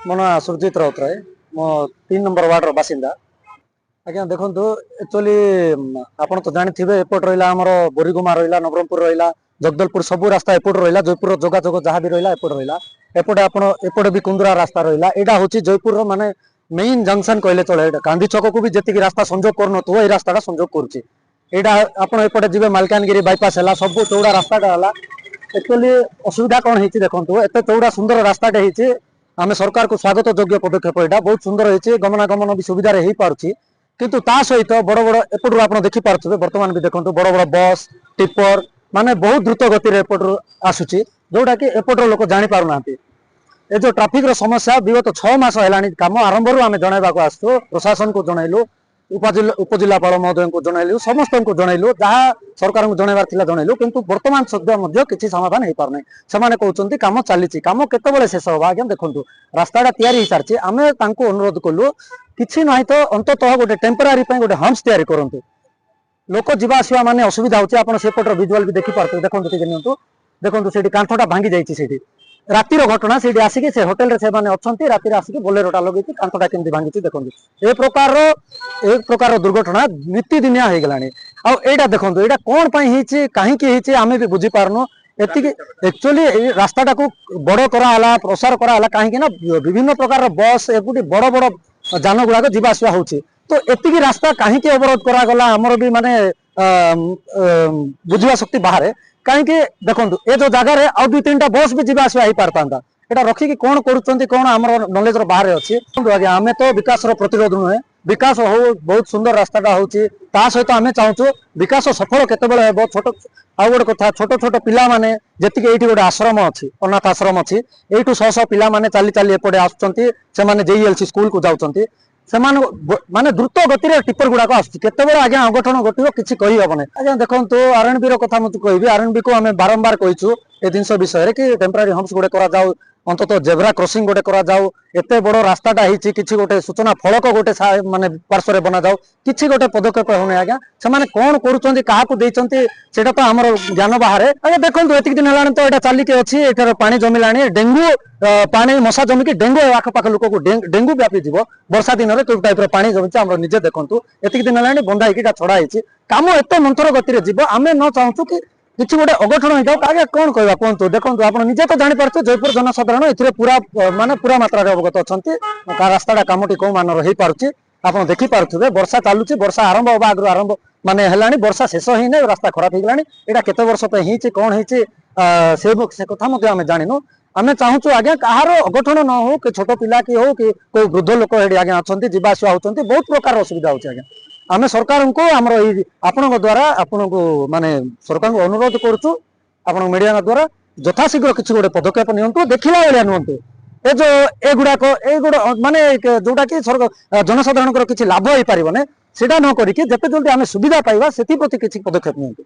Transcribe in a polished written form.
मो ना सुरजित राउतराय मो 3 नंबर वार्ड बासिंदा आज्ञा देखो एक्चुअली आपन तो जानी एपट रहा आमर बोरीगुमा रहा नवरंगपुर रहा जगदलपुर सबू रास्ता एपट रहा जयपुर जोगाजोग जहाँ भी रहा एपट रहा एपटे एपटे भी कुंदरा रास्ता रहा यहाँ हूँ जयपुर माने मेन जंक्शन कहले चले गांधी छक को भी जी रास्ता संजोग कर रास्ता संजोग करपटे जी मालकानगिरी बाईपास है सब चौड़ा रास्ता है एक्चुअली असुविधा कौन है देखो एत चौड़ा सुंदर रास्ताटे होती आम सरकार को स्वागत योग्य पदक्षेप यहाँ बहुत सुंदर होती गमनागमन भी सुविधा हो पार्टी किंतु ता सहित बड़ बड़ एपटू आप देखिपे बर्तमान भी देखो बड़ बड़ बस टिप्पर माने बहुत द्रुत गति एपटू आसूची जोटा कि एपटर लोक जापार ना ए जो ट्राफिक समस्या विगत 6 मास है कम आरंभ आम जनवाक आसु प्रशासन को जनइलु उपजिलापाल महोदय को जनइलु समस्त को जनइलु जहाँ सरकार को जनइबार जनइलु किंतु वर्तमान सद्य किसी समाधान हो पारना से कहते कम चली कम केतबे शेष होगा आज्ञा देखो रास्ता तैयारी सारी आम अनुरोध कलु कि ना तो अंततः गोटे टेम्परारी गोटे हम्स तैयारी करूँ लोक जीवा आसवा माने असुविधा होची आपण सेपटर विजुअल भी देखि पारते देखो देखो से कांथटा भांगी जाइए रातिर घटना से आसिक से होटेल रे से माने अच्छी रातिर आसिक बोलेरोटा लगे कांथटा केमती भांगी देखो ए प्रकार दुर्घटना नीतिदिनिया हो गलानी आईटा देखो यहाँ कौन कहीं आम भी बुझी पारनु एति एक्चुअली रास्ता को बड़ कराला प्रसार कराला कहीं विभिन्न प्रकार बस एपटी बड़ बड़ जान गुड़ाक जीवा आसवा होची तो एतिकी रास्ता कहीं अवरोध करागला आमर भी माने बुझा शक्ति बाहर कहीं देखो ए जो जगार आउ 2-3टा बस भी जीवा आसवा हो पारता यहाँ रखिकी कौन कौन आम नॉलेज बाहर अच्छी आज्ञा आम तो विकास प्रतिरोध नुहे विकास हो बहुत सुंदर रास्ताटा होची सहित आम चाहूँ विकास सफल केतबेले हेबो छोट आउ गोटे कथा छोट छोट पिला माने जेतिके एठी गोटे आश्रम अच्छी अनाथ आश्रम अच्छी एठू 100 पिला माने चाली चाली एपटे आसुचंती से माने जेईएलसी स्कूल को जाउचंती माने द्रुत गति टिप्पर गुड़ाक आसबे आज्ञा अघटन घटो किसी कहीहबना आज्ञा देखो आरएनबी कथा मुझे कहि आरएनबी को आम बारंबार कहीचु ए जिनस विषय कि टेम्परारी हम्स गोटे करा अंतत जेब्रा क्रॉसिंग गोटे करा एत बड़ रास्ताटा होती किसी गोटे सूचना फलक गोटे माने पार्श्व बना जाऊ किसी गोटे पदक्षेप होने आज्ञा से कौन करा तो आम ज्ञान बाहर आज्ञा देखो एत दिन है तो यहाँ चलिकी अच्छी ये पानी जमिला डेंगू पानी मशा जमिकी डेंगू आखपाख लोक को डेंगू व्यापी जीव वर्षा दिन में टाइप पानी जमी आम निजे देखूँ एत दिन है बंधा छड़ा कम एत मंथर गति जीव आम न चाहूँ कि किसी गोटे अघटन होता आगे कौन कहवा कहतु देखो आप निजे तो जापर जयपुर जनसाधारण ए पूरा माने पूरा मात्रा अवगत अच्छा रास्ता कमटी कौ मान हो पार्टी आप देखिपे वर्षा चलुची वर्षा आरंभ हवा आगु आरंभ माने है वर्षा शेष ही नहीं रास्ता खराब हो गला केत वर्ष कौन से कथा आम जानू आम चाहूँ आज्ञा कहार अघटन न हो कि छोट पिला कि हो कि कोई वृद्ध लोक आज्ञा अच्छा जावासवा होती बहुत प्रकार असुविधा होगी आज्ञा आम सरकार को आमर आपण द्वारा आपन को माने सरकार को अनुरोध करुचु आपण मीडिया द्वारा यथाशीघ्र किसी गोटे पदक्षेप नियंतु देखला बेलिया नुहतु ए जो एगुड़ाक माने जोटा कि जनसाधारण किसी लाभ हो पारे सेटा न करिके जते जल्दी आम सुविधा पाइबा से प्रति किसी पदक्षेप नियंतु।